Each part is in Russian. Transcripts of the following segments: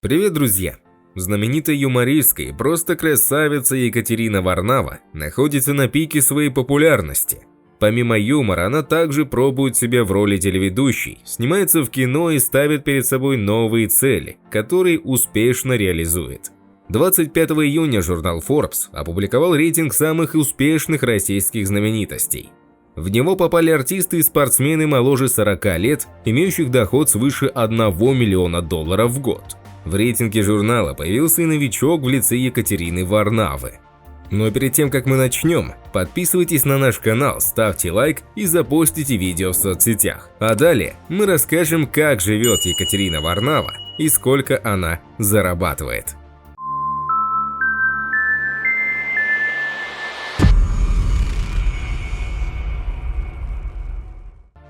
Привет, друзья! Знаменитая юмористка и просто красавица Екатерина Варнава находится на пике своей популярности. Помимо юмора, она также пробует себя в роли телеведущей, снимается в кино и ставит перед собой новые цели, которые успешно реализует. 25 июня журнал Forbes опубликовал рейтинг самых успешных российских знаменитостей. В него попали артисты и спортсмены моложе 40 лет, имеющих доход свыше $1 миллиона в год. В рейтинге журнала появился и новичок в лице Екатерины Варнавы. Но перед тем, как мы начнем, подписывайтесь на наш канал, ставьте лайк и запостите видео в соцсетях. А далее мы расскажем, как живет Екатерина Варнава и сколько она зарабатывает.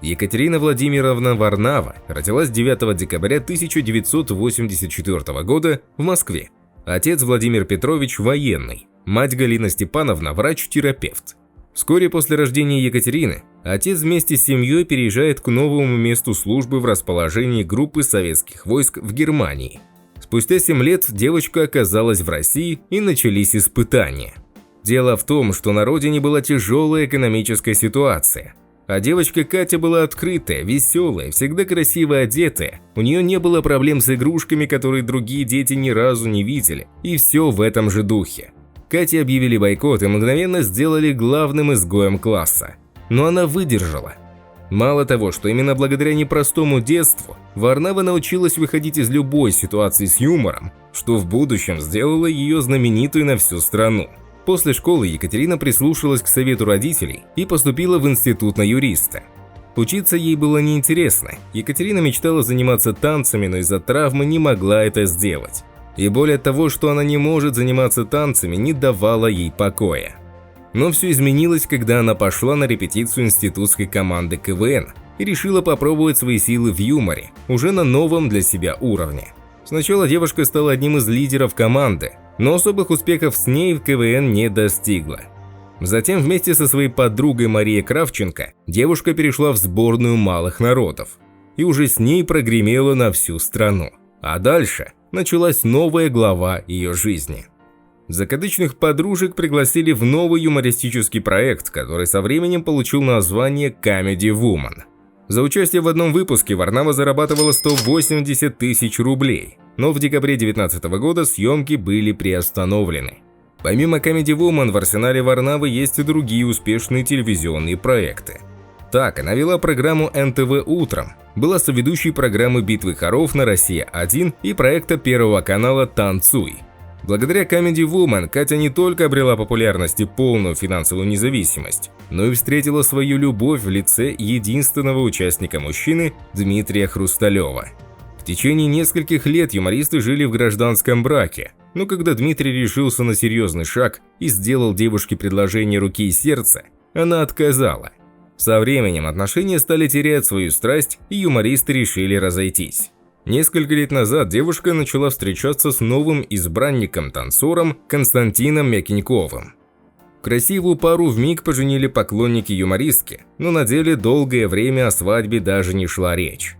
Екатерина Владимировна Варнава родилась 9 декабря 1984 года в Москве. Отец Владимир Петрович – военный, мать Галина Степановна – врач-терапевт. Вскоре после рождения Екатерины отец вместе с семьей переезжает к новому месту службы в расположении группы советских войск в Германии. Спустя 7 лет девочка оказалась в России и начались испытания. Дело в том, что на родине была тяжелая экономическая ситуация. А девочка Катя была открытая, веселая, всегда красиво одетая. У нее не было проблем с игрушками, которые другие дети ни разу не видели. И все в этом же духе. Кате объявили бойкот и мгновенно сделали главным изгоем класса. Но она выдержала. Мало того, что именно благодаря непростому детству Варнава научилась выходить из любой ситуации с юмором, что в будущем сделало ее знаменитой на всю страну. После школы Екатерина прислушалась к совету родителей и поступила в институт на юриста. Учиться ей было неинтересно. Екатерина мечтала заниматься танцами, но из-за травмы не могла это сделать. И более того, что она не может заниматься танцами, не давало ей покоя. Но все изменилось, когда она пошла на репетицию институтской команды КВН и решила попробовать свои силы в юморе, уже на новом для себя уровне. Сначала девушка стала одним из лидеров команды, но особых успехов с ней в КВН не достигла. Затем вместе со своей подругой Марией Кравченко девушка перешла в сборную малых народов и уже с ней прогремела на всю страну. А дальше началась новая глава ее жизни. Закадычных подружек пригласили в новый юмористический проект, который со временем получил название Comedy Woman. За участие в одном выпуске Варнава зарабатывала 180 тысяч рублей, но в декабре 2019 года съемки были приостановлены. Помимо Comedy Woman в арсенале Варнавы есть и другие успешные телевизионные проекты. Так, она вела программу НТВ «Утром», была соведущей программы «Битвы хоров» на Россия-1 и проекта Первого канала «Танцуй». Благодаря Comedy Woman Катя не только обрела популярность и полную финансовую независимость, но и встретила свою любовь в лице единственного участника мужчины Дмитрия Хрусталева. В течение нескольких лет юмористы жили в гражданском браке, но когда Дмитрий решился на серьезный шаг и сделал девушке предложение руки и сердца, она отказала. Со временем отношения стали терять свою страсть, и юмористы решили разойтись. Несколько лет назад девушка начала встречаться с новым избранником-танцором Константином Мякиньковым. Красивую пару вмиг поженили поклонники юмористки, но на деле долгое время о свадьбе даже не шла речь.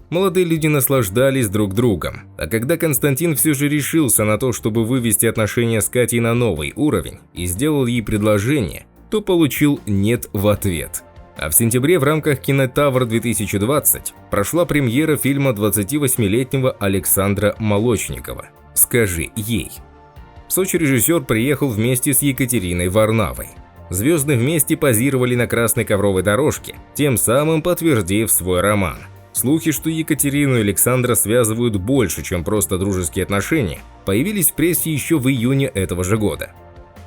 Молодые люди наслаждались друг другом, а когда Константин все же решился на то, чтобы вывести отношения с Катей на новый уровень и сделал ей предложение, то получил «нет» в ответ. А в сентябре в рамках Кинотавр-2020 прошла премьера фильма 28-летнего Александра Молочникова «Скажи ей». В Сочи режиссер приехал вместе с Екатериной Варнавой. Звезды вместе позировали на красной ковровой дорожке, тем самым подтвердив свой роман. Слухи, что Екатерину и Александра связывают больше, чем просто дружеские отношения, появились в прессе еще в июне этого же года.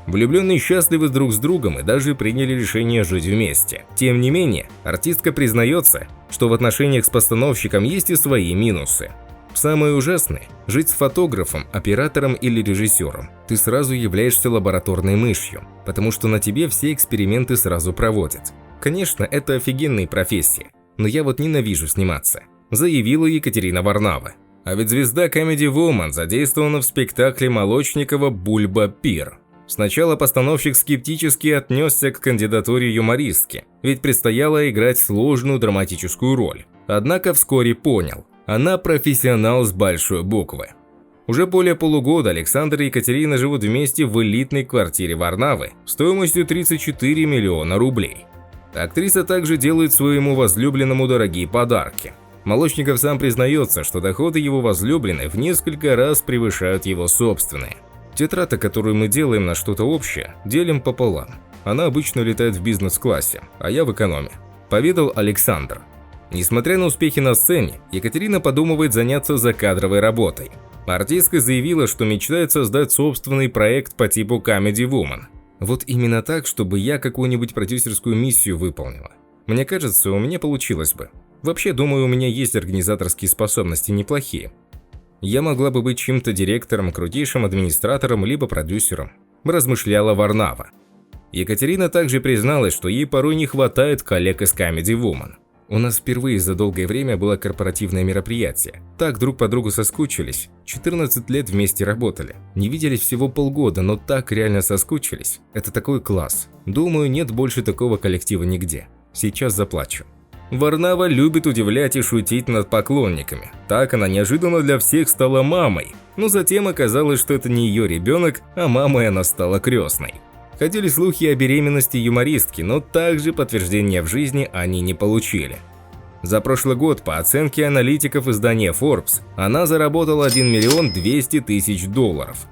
Влюбленные счастливы друг с другом и даже приняли решение жить вместе. Тем не менее, артистка признается, что в отношениях с постановщиком есть и свои минусы. Самое ужасное – жить с фотографом, оператором или режиссером. Ты сразу являешься лабораторной мышью, потому что на тебе все эксперименты сразу проводят. Конечно, это офигенные профессии, но я вот ненавижу сниматься, заявила Екатерина Варнава. А ведь звезда Comedy Woman задействована в спектакле Молочникова «Бульба-пир». Сначала постановщик скептически отнесся к кандидатуре юмористки, ведь предстояло играть сложную драматическую роль. Однако вскоре понял – она профессионал с большой буквы. Уже более полугода Александр и Екатерина живут вместе в элитной квартире Варнавы стоимостью 34 миллиона рублей. Актриса также делает своему возлюбленному дорогие подарки. Молочников сам признается, что доходы его возлюбленной в несколько раз превышают его собственные. Тетрада, которую мы делаем на что-то общее, делим пополам. Она обычно летает в бизнес-классе, а я в экономе, поведал Александр. Несмотря на успехи на сцене, Екатерина подумывает заняться закадровой работой. Артистка заявила, что мечтает создать собственный проект по типу Comedy Woman. Вот именно так, чтобы я какую-нибудь продюсерскую миссию выполнила. Мне кажется, у меня получилось бы. Вообще, думаю, у меня есть организаторские способности неплохие. Я могла бы быть чьим-то директором, крутейшим администратором, либо продюсером, размышляла Варнава. Екатерина также призналась, что ей порой не хватает коллег из Comedy Woman. У нас впервые за долгое время было корпоративное мероприятие. Так друг по другу соскучились. 14 лет вместе работали. Не виделись всего полгода, но так реально соскучились. Это такой класс. Думаю, нет больше такого коллектива нигде. Сейчас заплачу. Варнава любит удивлять и шутить над поклонниками. Так она неожиданно для всех стала мамой. Но затем оказалось, что это не ее ребенок, а мамой она стала крестной. Ходили слухи о беременности юмористки, но также подтверждения в жизни они не получили. За прошлый год, по оценке аналитиков издания Forbes, она заработала 1 миллион 200 тысяч долларов.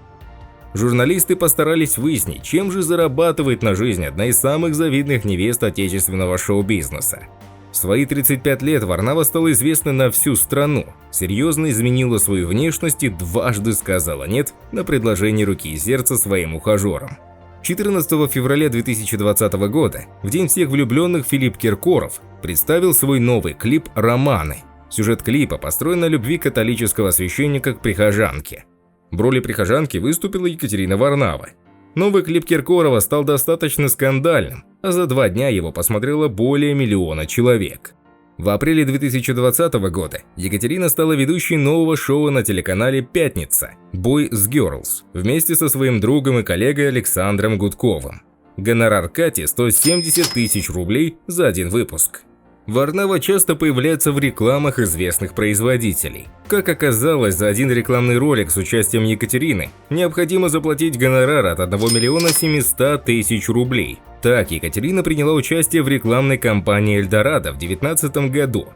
Журналисты постарались выяснить, чем же зарабатывает на жизнь одна из самых завидных невест отечественного шоу-бизнеса. В свои 35 лет Варнава стала известна на всю страну, серьезно изменила свою внешность и дважды сказала «нет» на предложение руки и сердца своим ухажерам. 14 февраля 2020 года, в день всех влюбленных, Филипп Киркоров представил свой новый клип «Романы». Сюжет клипа построен на любви католического священника к прихожанке. В роли прихожанки выступила Екатерина Варнава. Новый клип Киркорова стал достаточно скандальным, а за 2 дня его посмотрело более 1 миллиона человек. В апреле 2020 года Екатерина стала ведущей нового шоу на телеканале «Пятница» «Boys Girls» вместе со своим другом и коллегой Александром Гудковым. Гонорар Кати – 170 тысяч рублей за один выпуск. Варнава часто появляется в рекламах известных производителей. Как оказалось, за один рекламный ролик с участием Екатерины необходимо заплатить гонорар от 1 миллиона 700 тысяч рублей. Так, Екатерина приняла участие в рекламной кампании «Эльдорадо» в 2019 году.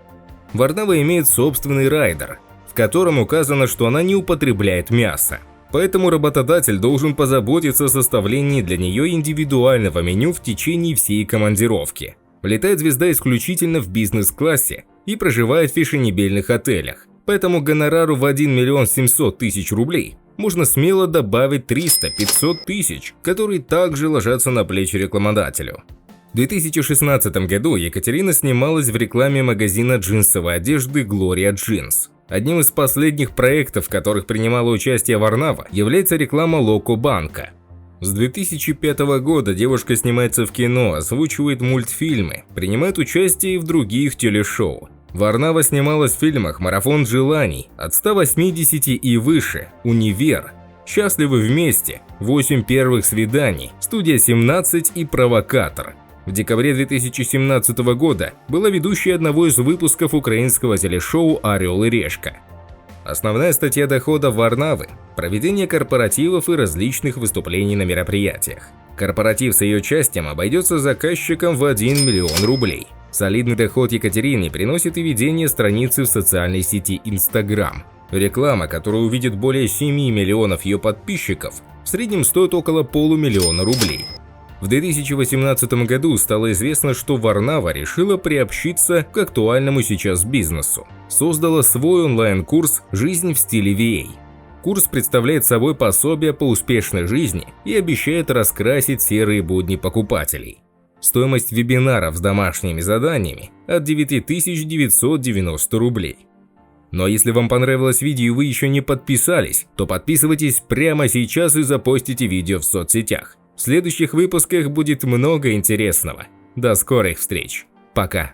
Варнава имеет собственный райдер, в котором указано, что она не употребляет мясо. Поэтому работодатель должен позаботиться о составлении для нее индивидуального меню в течение всей командировки. Летает звезда исключительно в бизнес-классе и проживает в фешенебельных отелях. Поэтому гонорару в 1 миллион 700 тысяч рублей можно смело добавить 300-500 тысяч, которые также ложатся на плечи рекламодателю. В 2016 году Екатерина снималась в рекламе магазина джинсовой одежды Gloria Jeans. Одним из последних проектов, в которых принимала участие Варнава, является реклама Локо-банка. С 2005 года девушка снимается в кино, озвучивает мультфильмы, принимает участие и в других телешоу. Варнава снималась в фильмах «Марафон желаний», «От 180 и выше», «Универ», «Счастливы вместе», «8 первых свиданий», «Студия 17» и «Провокатор». В декабре 2017 года была ведущей одного из выпусков украинского телешоу «Орел и решка». Основная статья дохода Варнавы – проведение корпоративов и различных выступлений на мероприятиях. Корпоратив с ее участием обойдется заказчикам в 1 миллион рублей. Солидный доход Екатерине приносит и ведение страницы в социальной сети Instagram. Реклама, которую увидит более 7 миллионов ее подписчиков, в среднем стоит около полумиллиона рублей. В 2018 году стало известно, что Варнава решила приобщиться к актуальному сейчас бизнесу. Создала свой онлайн-курс «Жизнь в стиле VA». Курс представляет собой пособие по успешной жизни и обещает раскрасить серые будни покупателей. Стоимость вебинаров с домашними заданиями от 9990 рублей. Но если вам понравилось видео и вы еще не подписались, то подписывайтесь прямо сейчас и запостите видео в соцсетях. В следующих выпусках будет много интересного. До скорых встреч. Пока.